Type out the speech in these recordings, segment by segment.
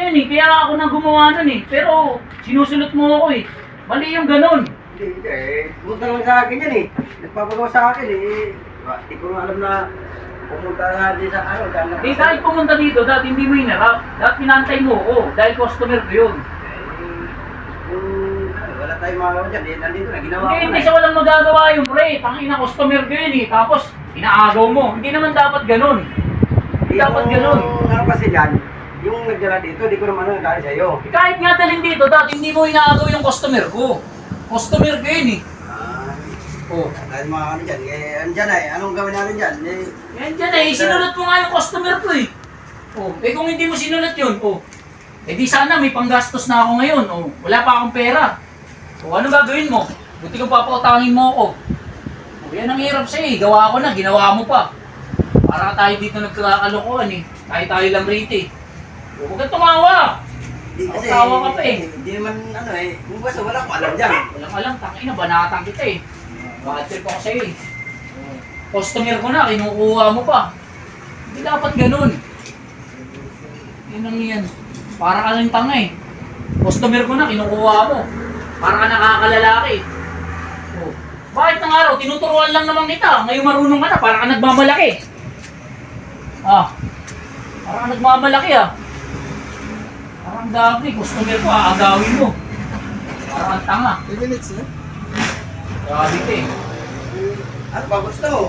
yun eh, kaya ako na gumawa nun eh. Pero sinusulot mo ako eh. Mali yung ganun. Hindi, punta lang sa akin yan eh. Nagpapagawa sa akin eh. Hindi ko nga alam na pumunta nga din sa ano. Eh dahil pumunta dito, dahil hindi mo hinarap. Dahil pinantay mo ako, dahil customer ko yun. Wala tayong magawa dyan. Nandito na, ginawa ko Hindi na. siya walang magagawa yung pre. Tangina customer ko yun eh. Tapos, inaagaw mo. Hindi naman dapat ganun. Hindi dapat ganun. Ano kasi dyan, yung nagdala dito, di ko naman nagdala sa'yo. Eh, kahit nga dalhin dito, dahil hindi mo inaagaw yung customer ko. Customer ko yun eh. Oh. Dahil mga ano dyan, andyan eh. Anong gawin natin dyan? Yan dyan eh. Sinulat mo nga yung customer ko eh. Oh. Eh kung hindi mo sinulat yun, oh. Eh di sana may panggastos na ako ngayon. Oh. Wala pa akong pera. O ano gagawin mo? Buti kung papautangin mo ako. O yan ang hirap sa'yo eh. Gawa ko na, ginawa mo pa. Para tayo dito nagkakalokohan eh. Tayo lang rito eh. O huwag kang tumawa. Kasi, Tawa ka pa eh. Hindi naman ano eh. Kung basta wala ko alam dyan. Walang alam, tangina, banatang kita eh. Bad trip ako sa'yo eh. Customer ko na, kinukuha mo pa. Hindi dapat ganun. Yan ang yan. Para ka lang tanga eh. Customer ko na, kinukuha mo. Para ka nakakalalaki. Oh. Bakit ng araw? Tinuturuan lang naman kita. Ngayon marunong ka na, para ka nagmamalaki. Ah. Para ka nagmamalaki ah. Parang dami, customer ko, aagawin mo. Parang tanga. 3 minutes na. Grabe ka eh. Ano ba gusto mo?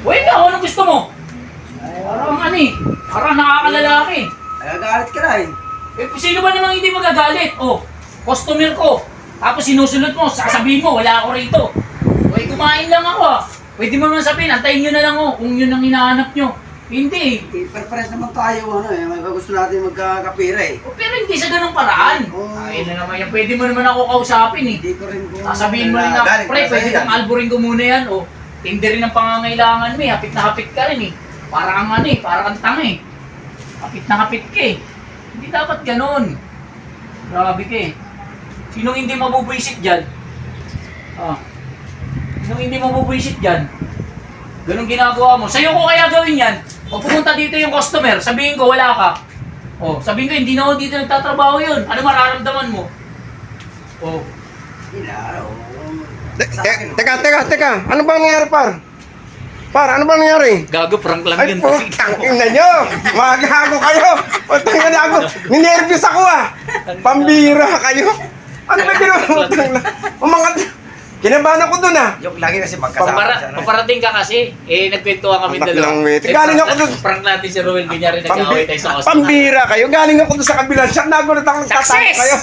Wait ka, anong gusto mo? Parang ano eh. Parang nakakalalaki. Nagagalit ka na eh. Eh, sino ba namang hindi magagalit? Oh, customer ko. Tapos sinusunod mo, sasabihin mo, wala ako rito. Uy, kumain lang ako ah. Pwede mo naman sabihin, antayin nyo na lang oh, kung yun ang hinahanap nyo. Hindi eh. Pare-pares naman tayo ano eh. Gusto natin magkakapira eh. Oh, pero hindi sa ganung paraan. Ay na naman yan, pwede mo naman ako kausapin eh. Hindi ko rin kung... Sasabihin mo rin na, pre, pwede kang alburin ko muna yan. Oh, hindi rin ang pangangailangan mo eh. Hapit na hapit ka rin eh. Para kang ano eh, para kang tanga eh. Hapit na hapit ka eh. Hindi dapat ganun. Grabe ka eh. Sinong hindi mabubwisit dyan? Ah. Sinong hindi mabubwisit dyan? Ganun ginagawa mo. Sa'yo ko kaya gawin yan. Pag pumunta dito yung customer, sabihin ko wala ka. Oh, sabihin ko hindi na ako dito nagtatrabaho yun. Ano mararamdaman mo? Oh. Hindi na, ano. Teka. Ano bang nangyari, par? Par, ano bang nangyari? Gago, prank lang Ay, yun. putang ina nyo! Magago kayo! Putang ina ako! Ninervyos ako ah! Pambira kayo! Ano ba pinaputang na? Umangat! Kinabahan ako dun ah! Joke lagi kasi magkasama. Paparating ka kasi, nagkwentuhan kami Anak dalawa. lang, mate. Galing ako dun. Prank natin si Ruel, kunyari nag-away tayo sa customer. Pambira kayo! Galing ako dun sa kabilang shop. Nagulat ako nagtataka Success! kayo!